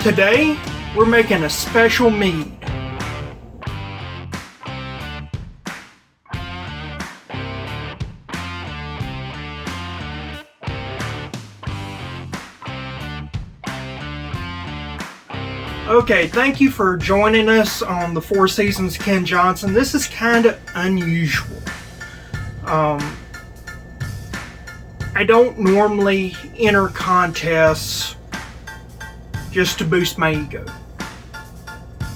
Today, we're making a special mead. Okay, thank you for joining us on the Four Seasons Ken Johnson. This is kind of unusual. I don't normally enter contests just to boost my ego.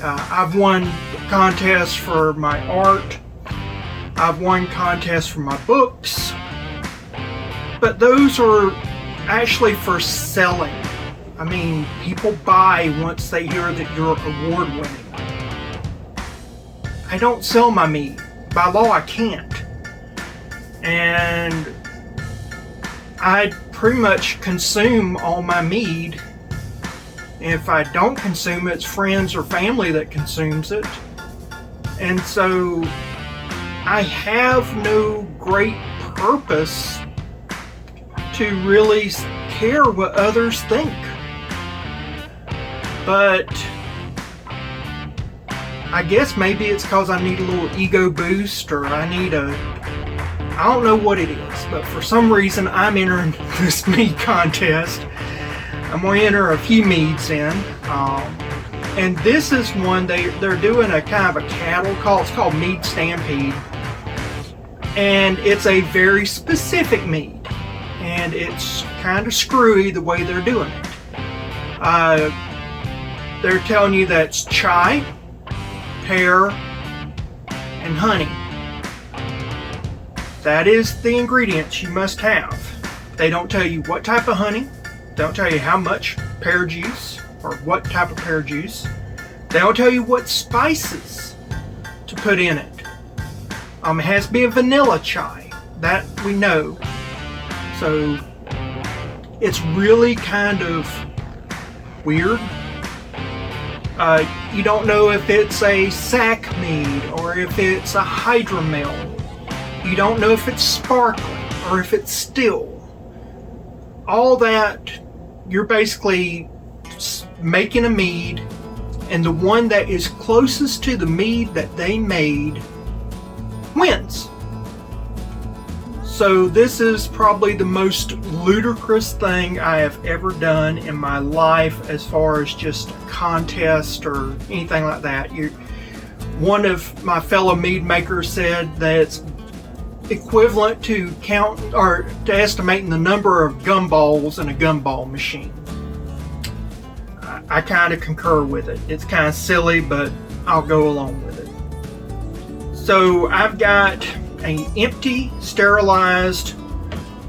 I've won contests for my art. I've won contests for my books. But those are actually for selling. I mean, people buy once they hear that you're award winning. I don't sell my mead. By law, I can't. And I pretty much consume all my mead. If I don't consume it, it's friends or family that consumes it. And so I have no great purpose to really care what others think. But I guess maybe it's because I need a little ego boost, or I don't know what it is, but for some reason I'm entering this mead contest. I'm going to enter a few meads in, and this is one they're doing a kind of a cattle call. It's called Mead Stampede, and it's a very specific mead, and it's kind of screwy the way they're doing it. They're telling you that's chai, pear, and honey. That is the ingredients you must have. They don't tell you what type of honey. They don't tell you how much pear juice or what type of pear juice. They don't tell you what spices to put in it. It has to be a vanilla chai. That we know. So it's really kind of weird. You don't know if it's a sack mead or if it's a hydromel. You don't know if it's sparkling or if it's still. All that, you're basically making a mead, and the one that is closest to the mead that they made wins. So this is probably the most ludicrous thing I have ever done in my life as far as just a contest or anything like that. One of my fellow mead makers said that it's equivalent to estimating the number of gumballs in a gumball machine. I kind of concur with it. It's kind of silly, but I'll go along with it. So I've got an empty, sterilized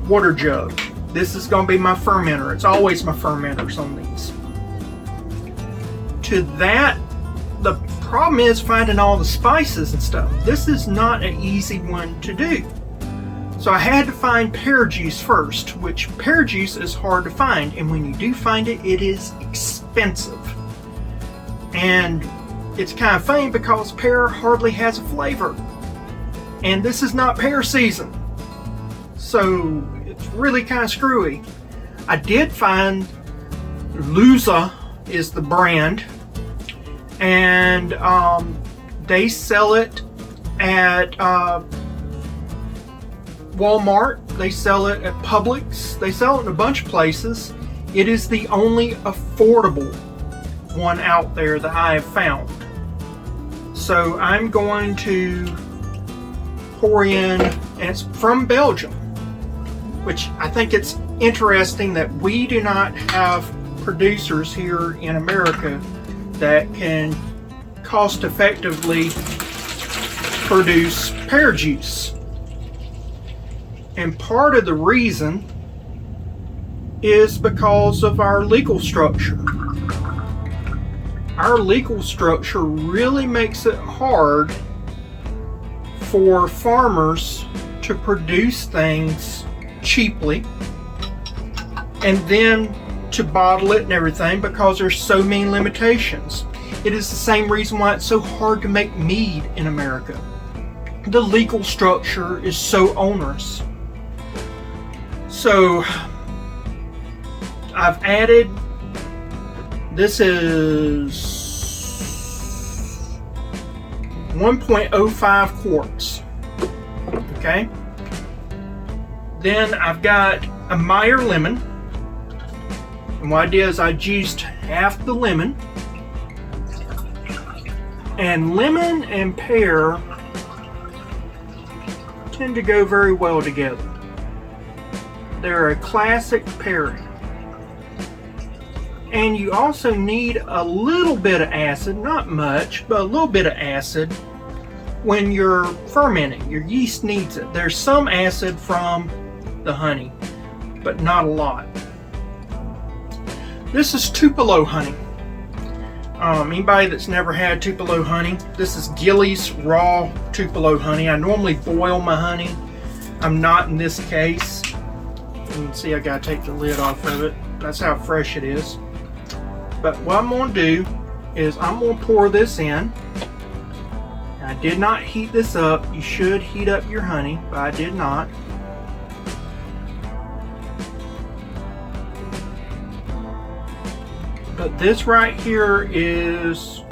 water jug. This is going to be my fermenter. It's always my fermenters on these. To that, the problem is finding all the spices and stuff. This is not an easy one to do. So I had to find pear juice first, which pear juice is hard to find, and when you do find it, it is expensive. And it's kind of funny because pear hardly has a flavor. And this is not pear season. So it's really kind of screwy. I did find Luza is the brand, and they sell it at Walmart. They sell it at Publix. They sell it in a bunch of places. It is the only affordable one out there that I have found. So I'm going to pour in, and it's from Belgium, which I think it's interesting that we do not have producers here in America that can cost effectively produce pear juice. And part of the reason is because of our legal structure. Our legal structure really makes it hard for farmers to produce things cheaply and then to bottle it and everything, because there's so many limitations. It is the same reason why it's so hard to make mead in America. The legal structure is so onerous. So I've added This is 1.05 quarts. Okay. Then I've got a Meyer lemon. And what I did is I juiced half the lemon. And lemon and pear tend to go very well together. They're a classic pairing. And you also need a little bit of acid, not much, but a little bit of acid when you're fermenting. Your yeast needs it. There's some acid from the honey, but not a lot. This is Tupelo honey. Anybody that's never had Tupelo honey, this is Gillies raw Tupelo honey. I normally boil my honey. I'm not in this case. You can see I gotta take the lid off of it. That's how fresh it is. But what I'm gonna do is I'm gonna pour this in. I did not heat this up. You should heat up your honey, but I did not. But this right here is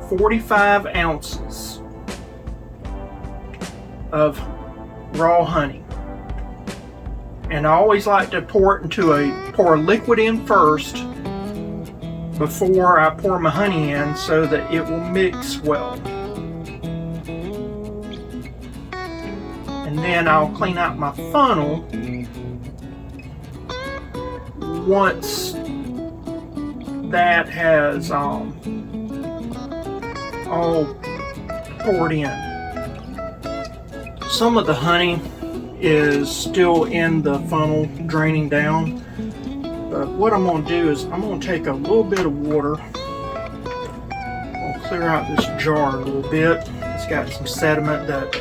45 ounces of raw honey. And I always like to pour liquid in first before I pour my honey in so that it will mix well. And then I'll clean out my funnel once that has all poured in. Some of the honey is still in the funnel draining down, but what I'm going to do is I'm going to take a little bit of water. I'll clear out this jar a little bit. It's got some sediment that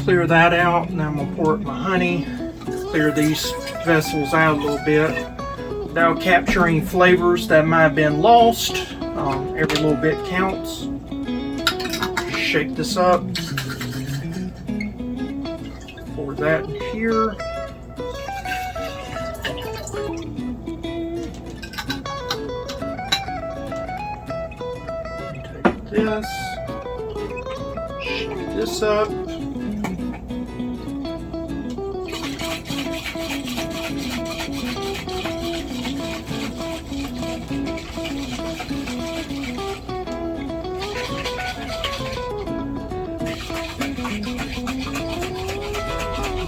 clear that out, and then I'm going to pour up my honey, clear these vessels out a little bit. That'll capture any flavors that might have been lost. Every little bit counts. Shake this up. Pour that in here. Take this. Shake this up.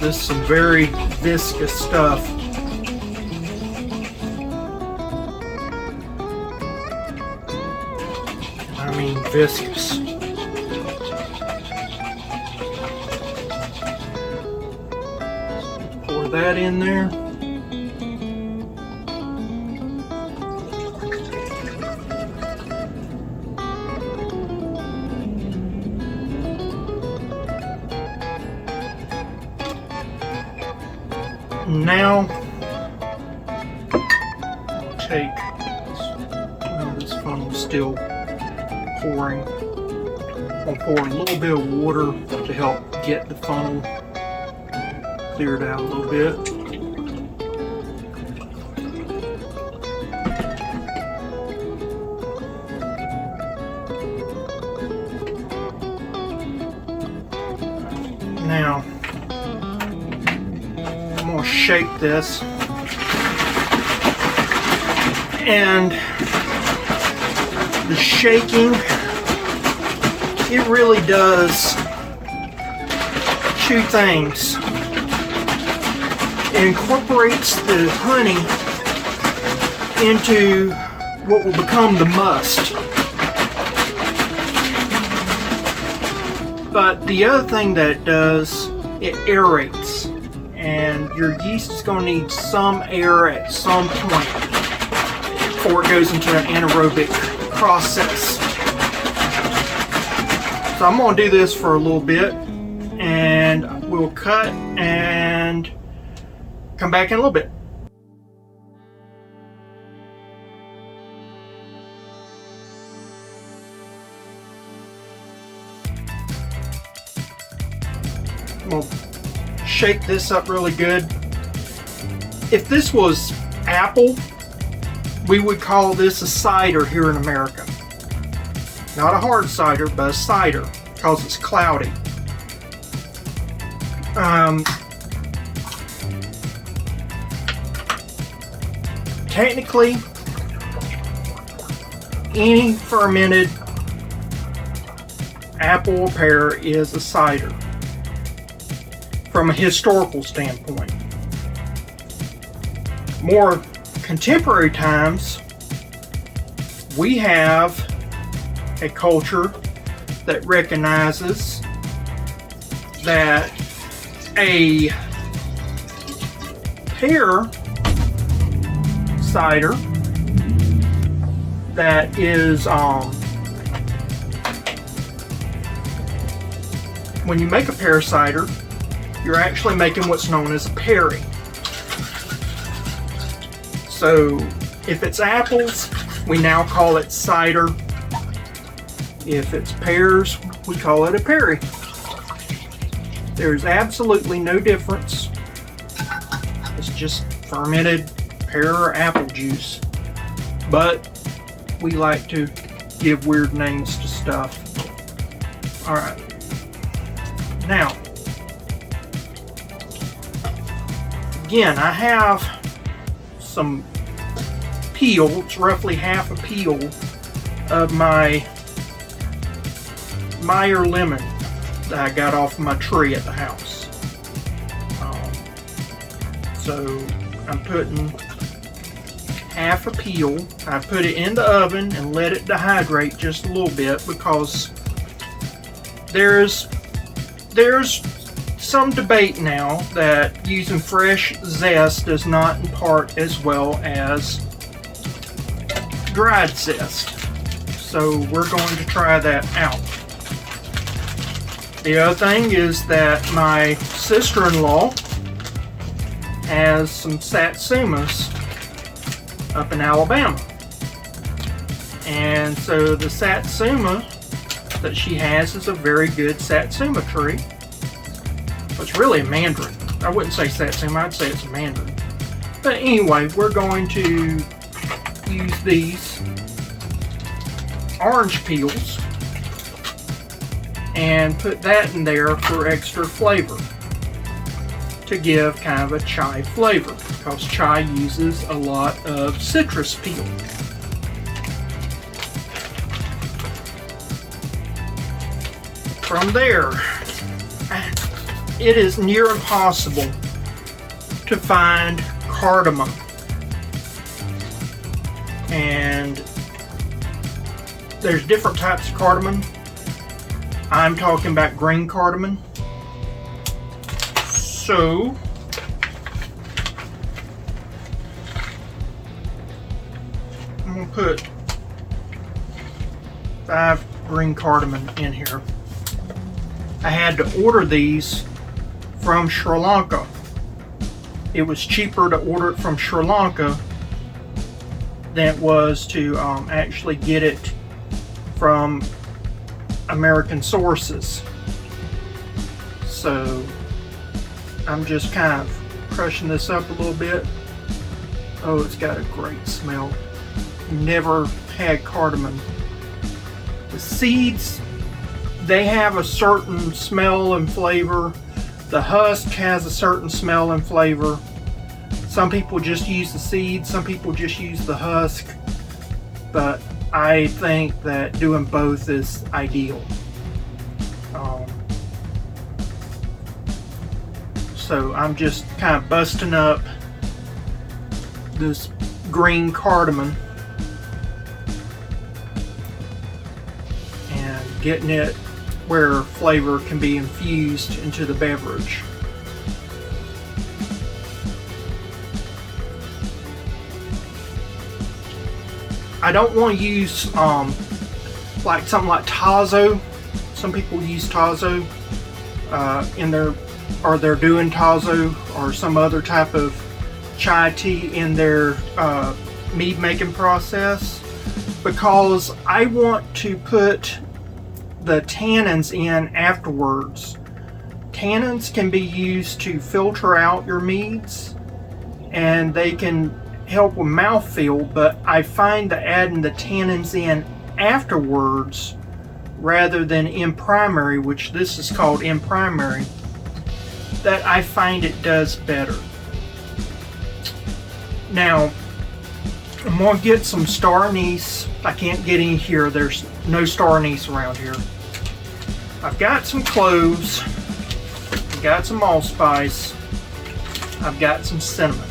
This is some very viscous stuff. I mean viscous. Pour that in there. Now, take this funnel's still pouring. I'll pour a little bit of water to help get the funnel cleared out a little bit. Now, I'm going to shake this, and the shaking, it really does two things. It incorporates the honey into what will become the must. But the other thing that it does, it aerates. And your yeast is going to need some air at some point before it goes into an anaerobic process. So I'm going to do this for a little bit, and we'll cut and come back in a little bit. I'm going to shake this up really good. If this was apple, We would call this a cider here in America. Not a hard cider, but a cider, because it's cloudy. Technically, any fermented apple or pear is a cider from a historical standpoint. More contemporary times, we have a culture that recognizes that a pear cider that is when you make a pear cider, you're actually making what's known as a perry. So if it's apples, we now call it cider. If it's pears, we call it a perry. There's absolutely no difference. It's just fermented pear or apple juice. But we like to give weird names to stuff. Alright. Now, again, I have some peel. It's roughly half a peel of my Meyer lemon that I got off my tree at the house. So I'm putting half a peel. I put it in the oven and let it dehydrate just a little bit because there's some debate now that using fresh zest does not impart as well as dried zest. So we're going to try that out. The other thing is that my sister-in-law has some satsumas up in Alabama. And so the satsuma that she has is a very good satsuma tree. It's really a mandarin. I wouldn't say satsuma, I'd say it's a mandarin. But anyway, we're going to use these orange peels and put that in there for extra flavor to give kind of a chai flavor because chai uses a lot of citrus peel. From there, it is near impossible to find cardamom, and there's different types of cardamom. I'm talking about green cardamom. So I'm going to put 5 green cardamom in here. I had to order these from Sri Lanka. It was cheaper to order it from Sri Lanka than it was to actually get it from American sources. So I'm just kind of crushing this up a little bit. Oh, it's got a great smell. Never had cardamom. The seeds, they have a certain smell and flavor. The husk has a certain smell and flavor. Some people just use the seeds, some people just use the husk. But I think that doing both is ideal. So I'm just kind of busting up this green cardamom and getting it where flavor can be infused into the beverage. I don't want to use like something like Tazo. Some people use Tazo in their, or they're doing Tazo or some other type of chai tea in their mead making process, because I want to put the tannins in afterwards. Tannins can be used to filter out your meads, and they can help with mouthfeel, but I find that adding the tannins in afterwards rather than in primary, which this is called in primary, that I find it does better. Now, I'm going to get some star anise. I can't get any here. There's no star anise around here. I've got some cloves. I've got some allspice. I've got some cinnamon.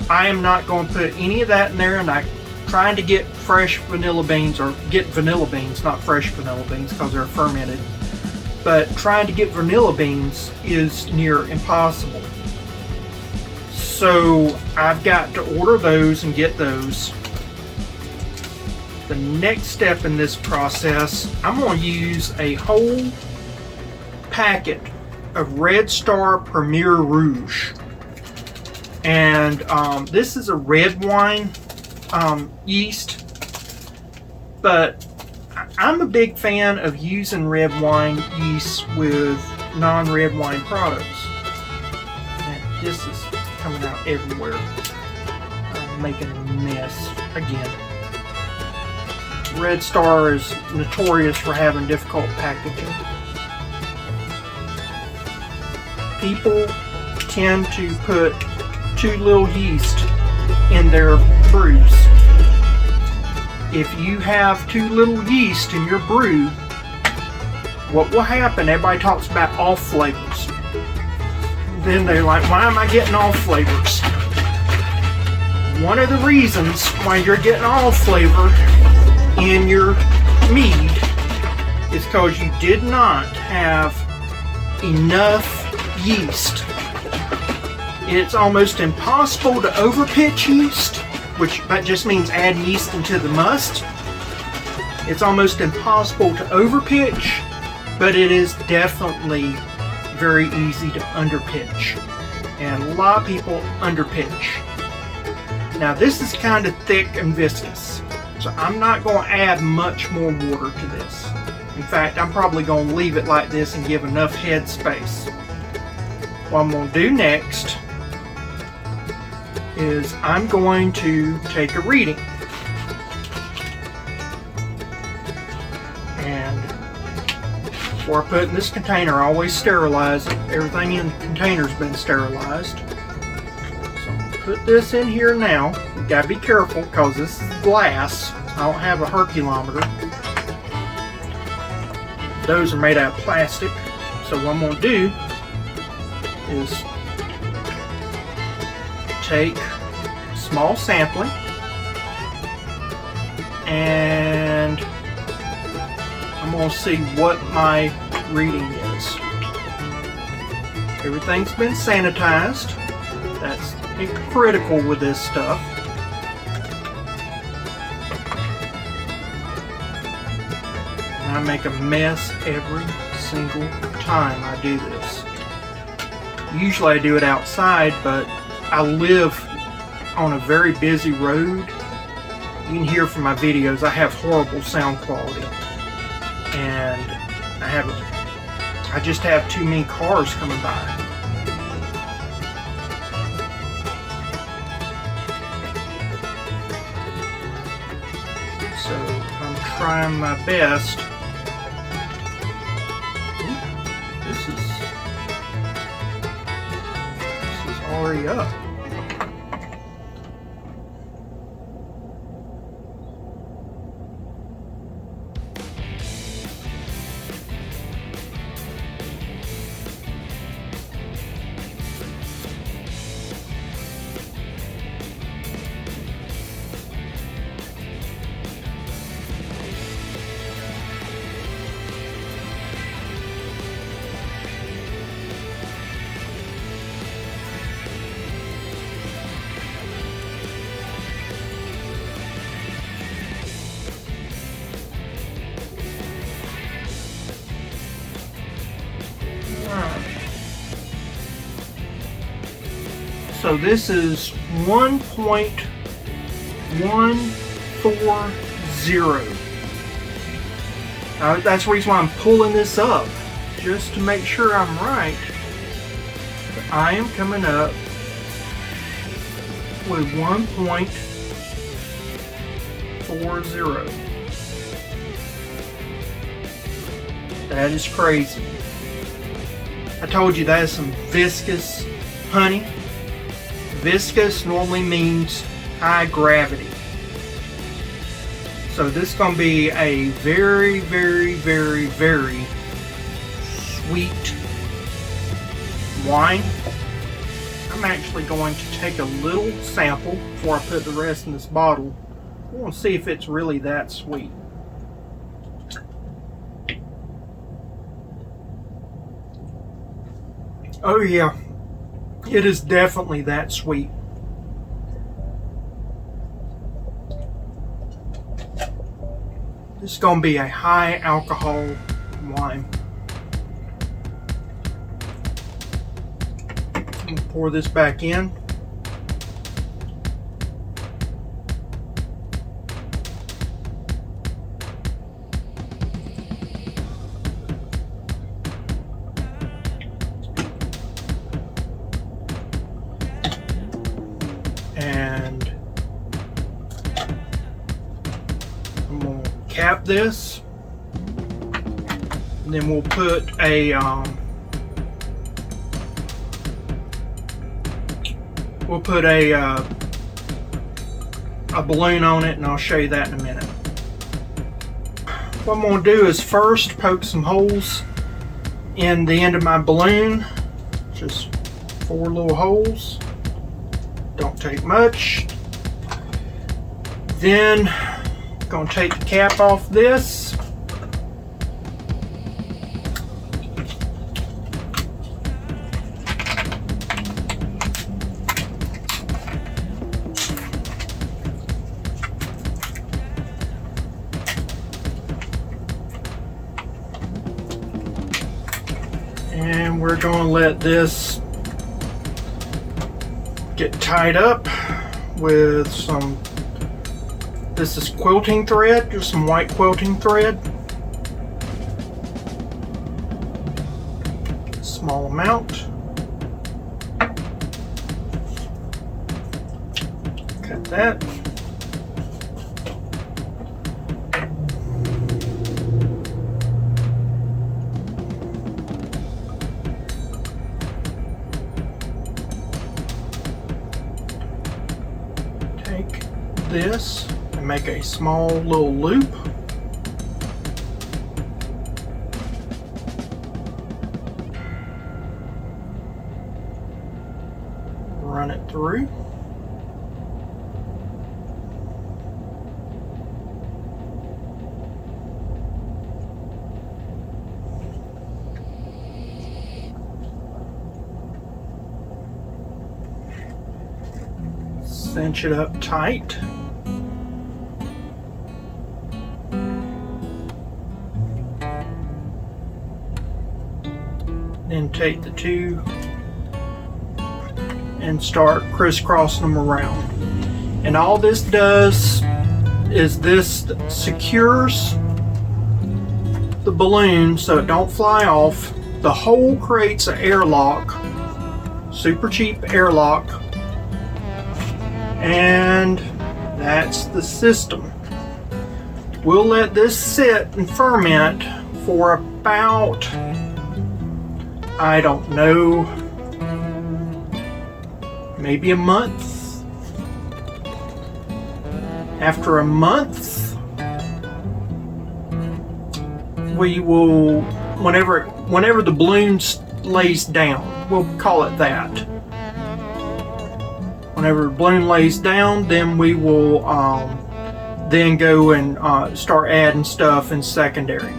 I am not going to put any of that in there, and I'm trying to get fresh vanilla beans, or get vanilla beans, not fresh vanilla beans because they're fermented. But trying to get vanilla beans is near impossible. So I've got to order those and get those. The next step in this process, I'm going to use a whole packet of Red Star Premier Rouge. And this is a red wine yeast, but I'm a big fan of using red wine yeast with non-red wine products. And this is coming out everywhere. I'm making a mess again. Red Star is notorious for having difficult packaging. People tend to put too little yeast in their brews. If you have too little yeast in your brew, what will happen, everybody talks about off flavors. Then they're like, why am I getting off flavors? One of the reasons why you're getting off flavor in your mead is because you did not have enough yeast. It's almost impossible to overpitch yeast, which that just means add yeast into the must. It's almost impossible to overpitch, but it is definitely very easy to underpitch. And a lot of people underpitch. Now this is kind of thick and viscous, so I'm not going to add much more water to this. In fact, I'm probably going to leave it like this and give enough head space. What I'm going to do next is I'm going to take a reading. And before I put it in this container, I always sterilize it. Everything in the container's been sterilized. So I'm going to put this in here now. You gotta be careful because this is glass. I don't have a Herculometer. Those are made out of plastic. So what I'm going to do is take a small sampling and I'm going to see what my reading is. Everything's been sanitized. That's critical with this stuff. And I make a mess every single time I do this. Usually I do it outside, but I live on a very busy road. You can hear from my videos I have horrible sound quality, and I just have too many cars coming by. So I'm trying my best. This is already up. So this is 1.140. That's the reason why I'm pulling this up, just to make sure I'm right. I am coming up with 1.40. That is crazy. I told you that is some viscous honey. Viscous normally means high gravity. So this is going to be a very, very, very, very sweet wine. I'm actually going to take a little sample before I put the rest in this bottle. I want to see if it's really that sweet. Oh yeah, it is definitely that sweet. This is going to be a high alcohol wine. I'm going to pour this back in. And I'm going to cap this. And then we'll put a balloon on it, and I'll show you that in a minute. What I'm going to do is first poke some holes in the end of my balloon. Just 4 little holes. Don't take much. Then I'm going to take the cap off this. And we're going to let this get tied up with some, this is quilting thread, just some white quilting thread. Small amount. Cut that. This and make a small little loop. Run it through. Cinch it up tight. Then take the two and start crisscrossing them around. And all this does is this secures the balloon so it don't fly off. The hole creates an airlock, super cheap airlock, and that's the system. We'll let this sit and ferment for about, I don't know, maybe a month. After a month, we will, whenever the balloon lays down, we'll call it that. Whenever the balloon lays down, then we will then go and start adding stuff in secondary.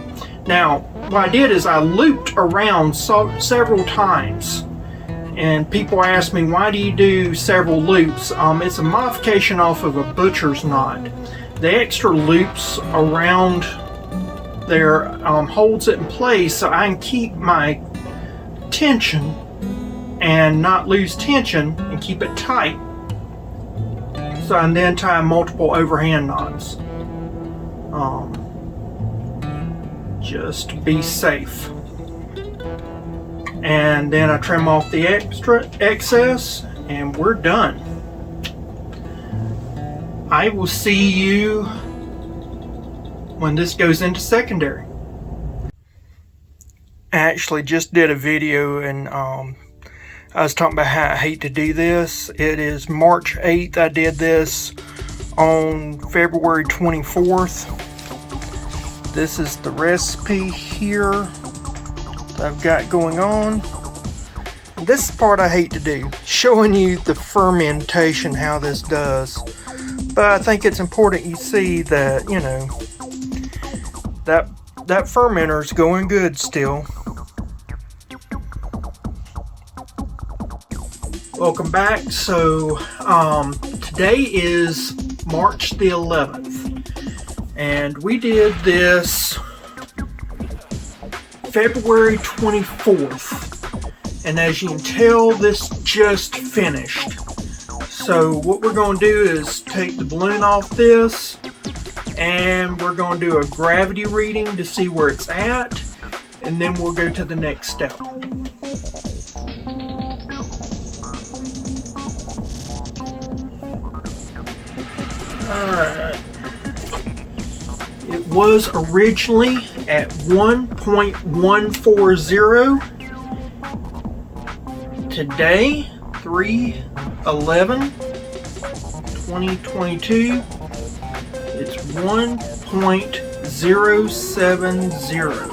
Now, what I did is I looped around several times, and people ask me, why do you do several loops? It's a modification off of a butcher's knot. The extra loops around there holds it in place so I can keep my tension and not lose tension and keep it tight. So I then tie multiple overhand knots. Just to be safe. And then I trim off the excess and we're done. I will see you when this goes into secondary. I actually just did a video and I was talking about how I hate to do this. It is March 8th. I did this on February 24th. This is the recipe here that I've got going on. This part I hate to do, showing you the fermentation, how this does. But I think it's important you see that, you know, that fermenter's going good still. Welcome back. So today is March the 11th, and we did this February 24th. And as you can tell, this just finished. So what we're going to do is take the balloon off this, and we're going to do a gravity reading to see where it's at, and then we'll go to the next step. Alright. It was originally at 1.140. Today, 3/11/2022, it's 1.070.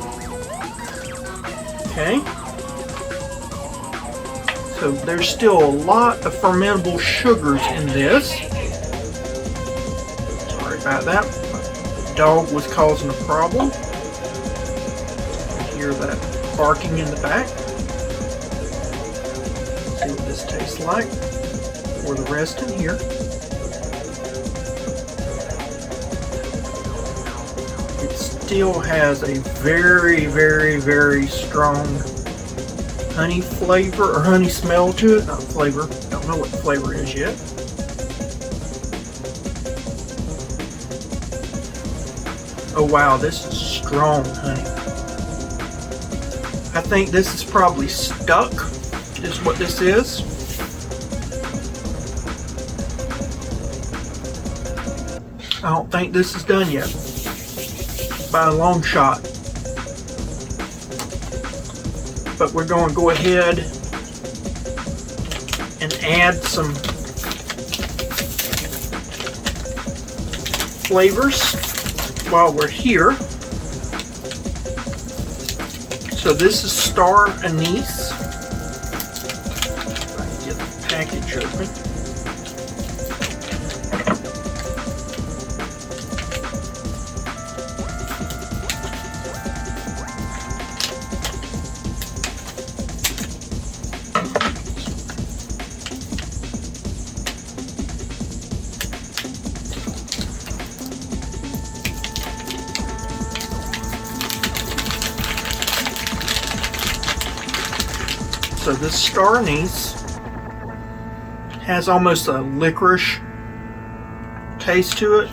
Okay. So there's still a lot of fermentable sugars in this. Sorry about that. The dog was causing a problem. You hear that barking in the back. See what this tastes like. Pour the rest in here. It still has a very, very, very strong honey flavor or honey smell to it. Not flavor. Don't know what the flavor is yet. Oh wow, this is strong honey. I think this is probably stuck, is what this is. I don't think this is done yet, by a long shot. But we're going to go ahead and add some flavors while we're here. So this is star anise. Get the package open. So this star anise has almost a licorice taste to it,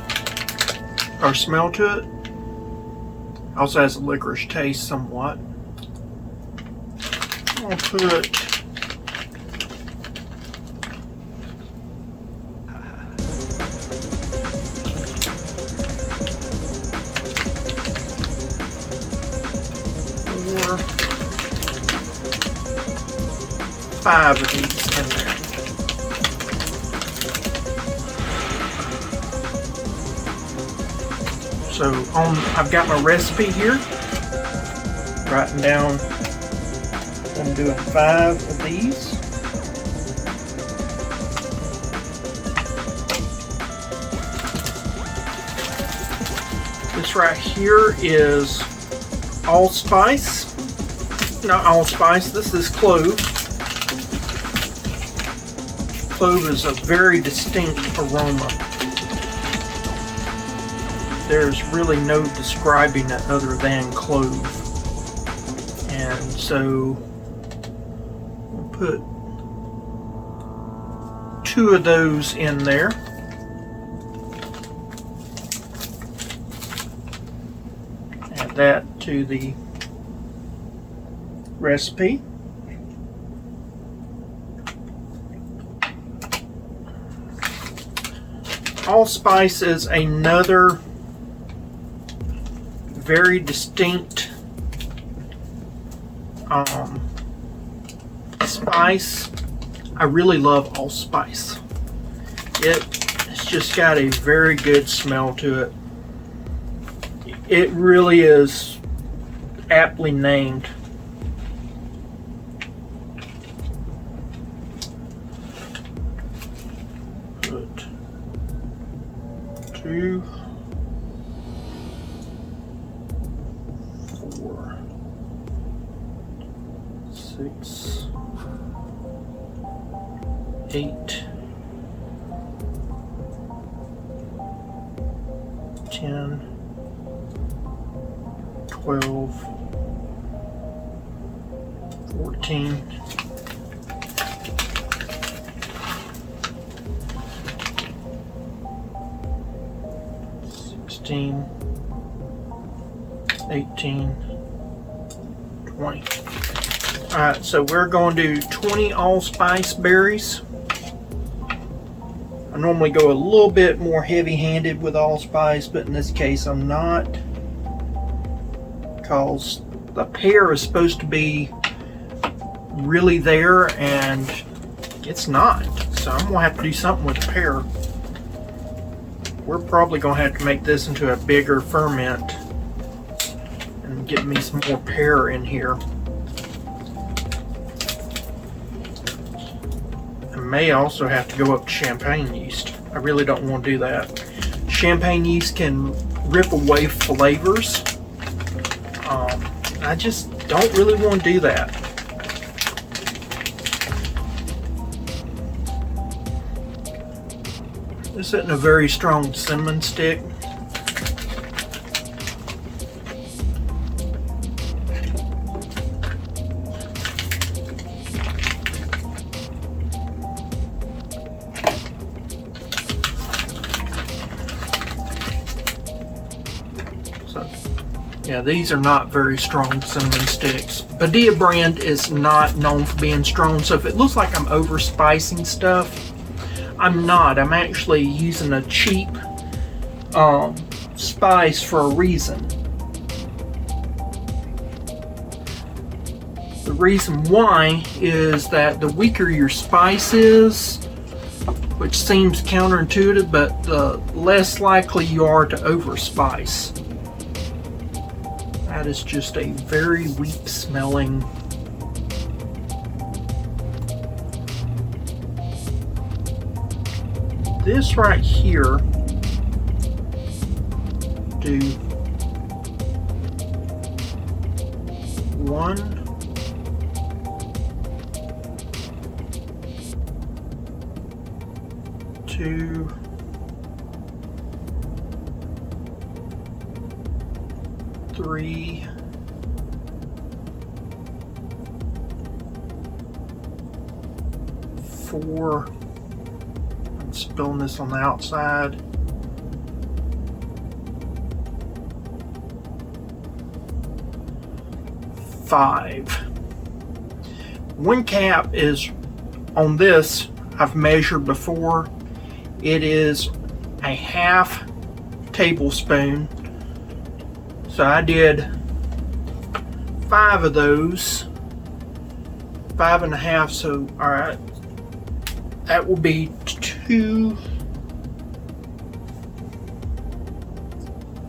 or smell to it. Also has a licorice taste somewhat. I'll put five of these in there. So I've got my recipe here, writing down, I'm doing 5 of these. This right here is allspice. Not allspice, this is clove. Clove is a very distinct aroma. There's really no describing it other than clove. And so we'll put 2 of those in there. Add that to the recipe. allspice is another very distinct spice. I really love allspice. It's just got a very good smell to it. It really is aptly named. Put 2, 4, 6, 8, 10, 12, 14, 16, 18, 20. Alright, so we're going to do 20 allspice berries. I normally go a little bit more heavy-handed with allspice, but in this case I'm not, because the pear is supposed to be really there and it's not. So I'm gonna have to do something with the pear. We're probably gonna have to make this into a bigger ferment and get me some more pear in here. I may also have to go up to champagne yeast. I really don't want to do that. Champagne yeast can rip away flavors. I just don't really want to do that. This isn't a very strong cinnamon stick. Yeah, these are not very strong cinnamon sticks. Padilla brand is not known for being strong, so if it looks like I'm over spicing stuff, I'm not. I'm actually using a cheap spice for a reason. The reason why is that the weaker your spice is, which seems counterintuitive, but the less likely you are to overspice. That is just a very weak smelling. This right here, do 1, 2, 3, 4. I'm spilling this on the outside. 5. One cap is on this. I've measured before. It is a half tablespoon. So I did 5 of those, 5 and a half. So all right, that will be 2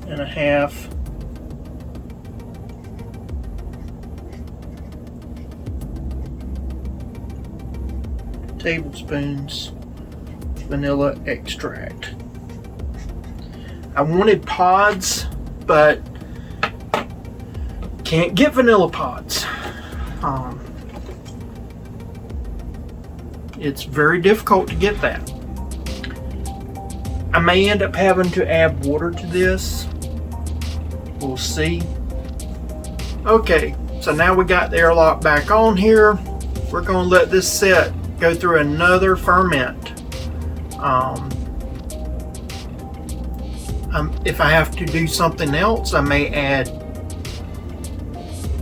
and a half. Tablespoons vanilla extract. I wanted pods, but can't get vanilla pods. It's very difficult to get that. I may end up having to add water to this. We'll see. Okay, so now we got the airlock back on here. We're going to let this set, go through another ferment. If I have to do something else, I may add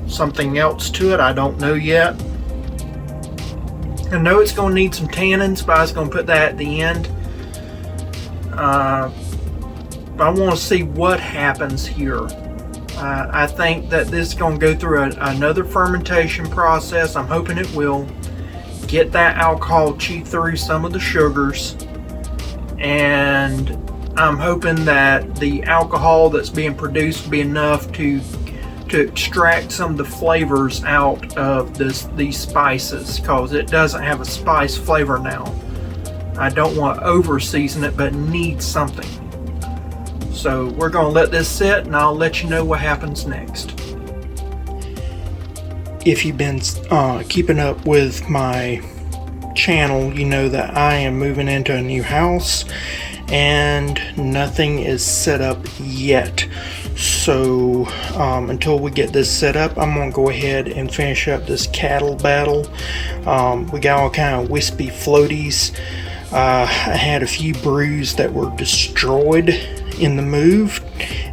something else to it. I don't know yet. I know it's going to need some tannins, but I was going to put that at the end. I want to see what happens here. I think that this is going to go through another fermentation process. I'm hoping it will get that alcohol cheat through some of the sugars, and I'm hoping that the alcohol that's being produced will be enough to extract some of the flavors out of these spices, because it doesn't have a spice flavor now. I don't want to over season it, but it needs something. So we're going to let this sit, and I'll let you know what happens next. If you've been keeping up with my channel, you know that I am moving into a new house and nothing is set up yet. So until we get this set up, I'm going to go ahead and finish up this cattle battle. We got all kind of wispy floaties. I had a few brews that were destroyed in the move,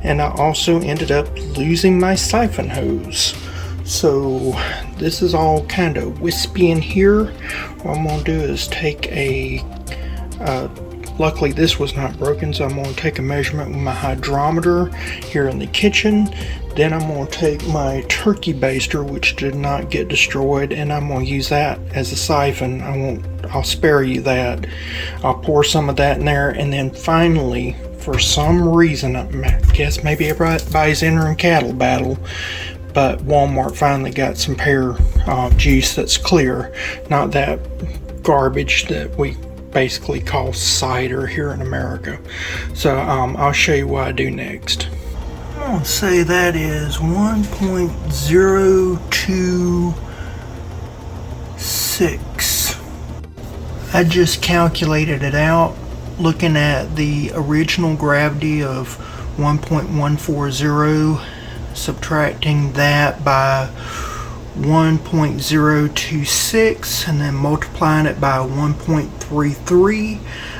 and I also ended up losing my siphon hose. So this is all kind of wispy in here. What I'm going to do is take a luckily this was not broken, so I'm going to take a measurement with my hydrometer here in the kitchen. Then I'm going to take my turkey baster, which did not get destroyed, and I'm going to use that as a siphon. I'll spare you that. I'll pour some of that in there, and then finally, for some reason, I guess maybe everybody's entering cattle battle, but Walmart finally got some pear juice that's clear, not that garbage that we basically call cider here in America. So I'll show you what I do next. I'm going to say that is 1.026. I just calculated it out looking at the original gravity of 1.140, subtracting that by 1.026 and then multiplying it by 1.33.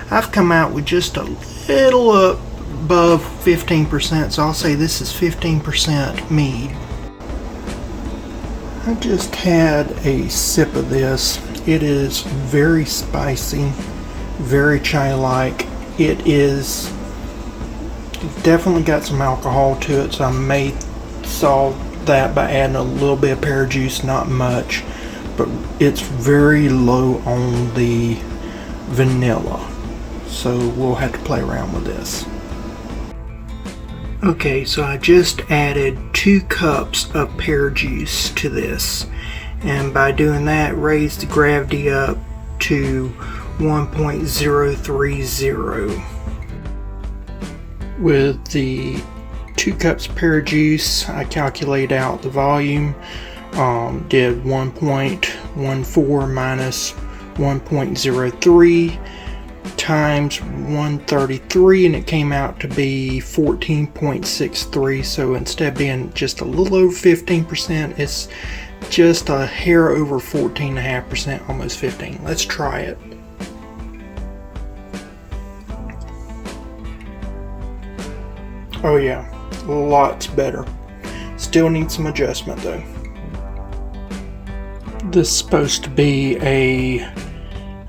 I've come out with just a little above 15%, so I'll say this is 15% mead. I just had a sip of this. It is very spicy, very chai-like. It's definitely got some alcohol to it, so I may solve that by adding a little bit of pear juice, not much, but it's very low on the vanilla, so we'll have to play around with this. Okay, so I just added 2 cups of pear juice to this, and by doing that raised the gravity up to 1.030. With the 2 cups pear juice, I calculate out the volume, did 1.14 minus 1.03 times 133, and it came out to be 14.63. So instead of being just a little over 15%, it's just a hair over 14.5%, almost 15. Let's try it. Oh yeah, lots better. Still needs some adjustment though. This is supposed to be a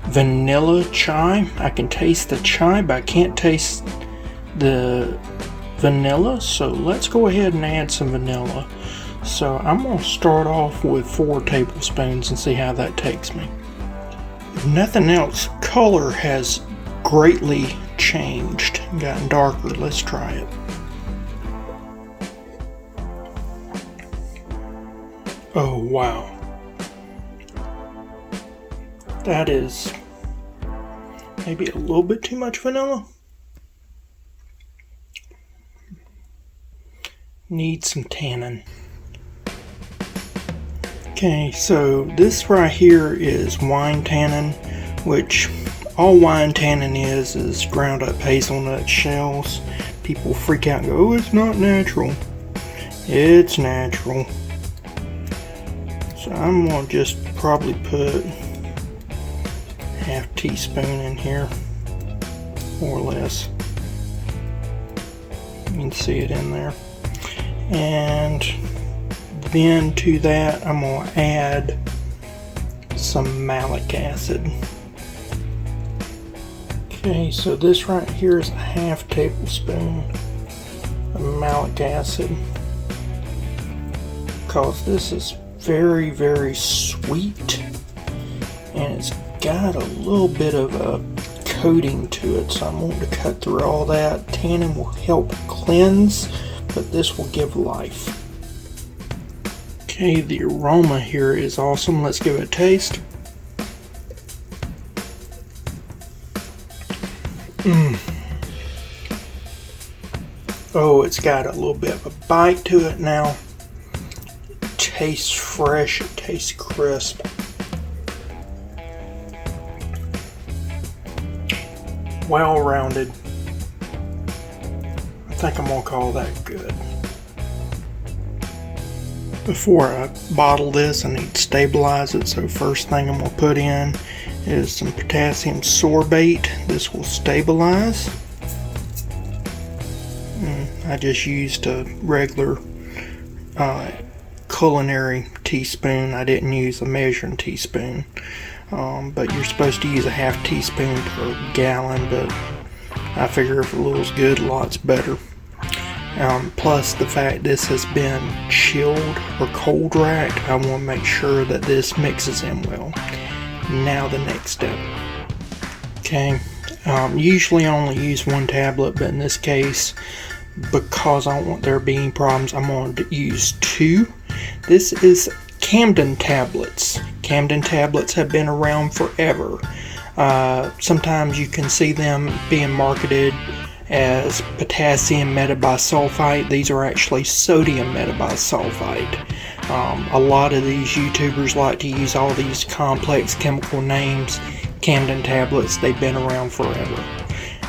vanilla chai. I can taste the chai, but I can't taste the vanilla, so let's go ahead and add some vanilla. So I'm going to start off with 4 tablespoons and see how that takes me. If nothing else, color has greatly changed, gotten darker. Let's try it. Oh wow, that is maybe a little bit too much vanilla. Need some tannin. Okay, so this right here is wine tannin, which all wine tannin is ground up hazelnut shells. People freak out and go, oh, it's not natural. It's natural. So I'm going to just probably put half teaspoon in here, more or less. You can see it in there. And then to that I'm going to add some malic acid. Okay, so this right here is a half tablespoon of malic acid, because this is very, very sweet, and it's got a little bit of a coating to it, so I'm going to cut through all that. Tannin will help cleanse, but this will give life. Okay, the aroma here is awesome. Let's give it a taste. Oh, it's got a little bit of a bite to it now. It tastes fresh, it tastes crisp. Well-rounded. I think I'm gonna call that good. Before I bottle this, I need to stabilize it, so first thing I'm gonna put in is some potassium sorbate. This will stabilize. I just used a regular culinary teaspoon. I didn't use a measuring teaspoon, but you're supposed to use a half teaspoon per gallon, but I figure if a little's good, a lot's better. Plus the fact this has been chilled or cold racked, I want to make sure that this mixes in well. Now the next step. Okay, usually I only use one tablet, but in this case, because I don't want there being problems, I'm going to use two. This is Camden tablets. Camden tablets have been around forever. Sometimes you can see them being marketed as potassium metabisulfite. These are actually sodium metabisulfite. A lot of these YouTubers like to use all these complex chemical names. Camden tablets, they've been around forever.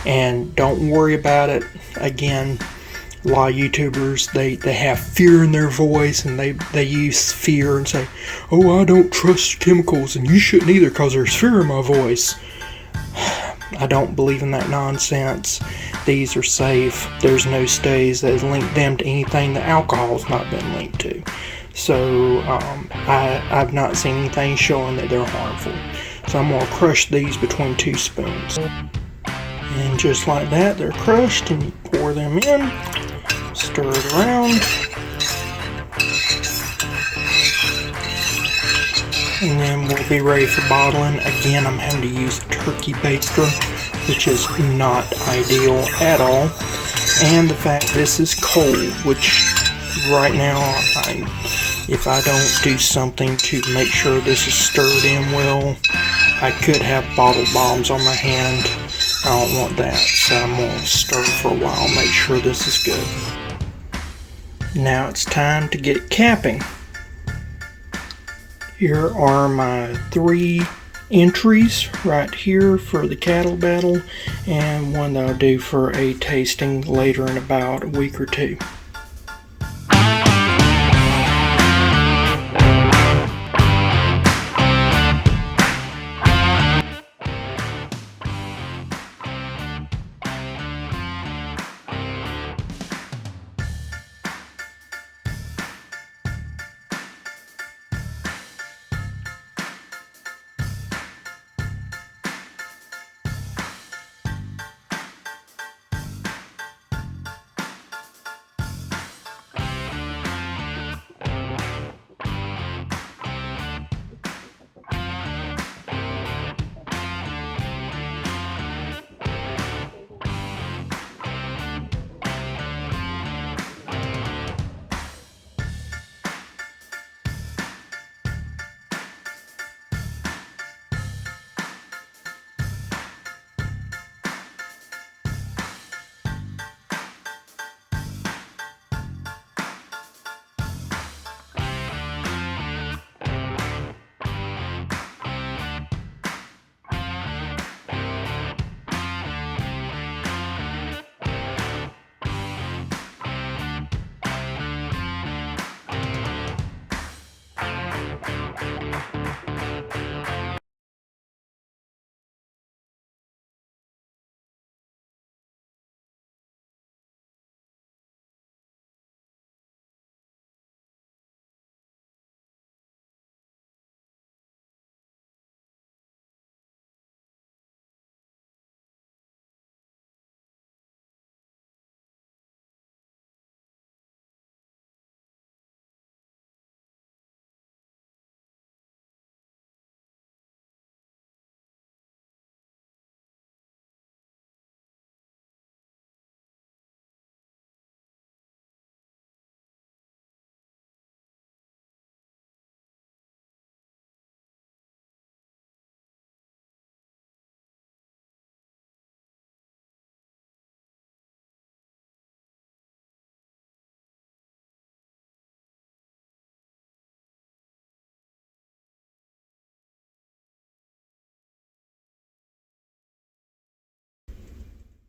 And don't worry about it. Again, a lot of YouTubers, they have fear in their voice, and they use fear and say, oh, I don't trust chemicals, and you shouldn't either because there's fear in my voice. I don't believe in that nonsense. These are safe. There's no studies that link them to anything that alcohol's not been linked to. So I've not seen anything showing that they're harmful. So I'm going to crush these between 2 spoons. And just like that, they're crushed, and you pour them in, stir it around, and then we'll be ready for bottling. Again, I'm having to use a turkey baster, which is not ideal at all. And the fact this is cold, which right now, if I don't do something to make sure this is stirred in well, I could have bottle bombs on my hand. I don't want that, so I'm going to stir for a while, make sure this is good. Now it's time to get capping. Here are my 3 entries right here for the cattle battle, and one that I'll do for a tasting later in about a week or 2.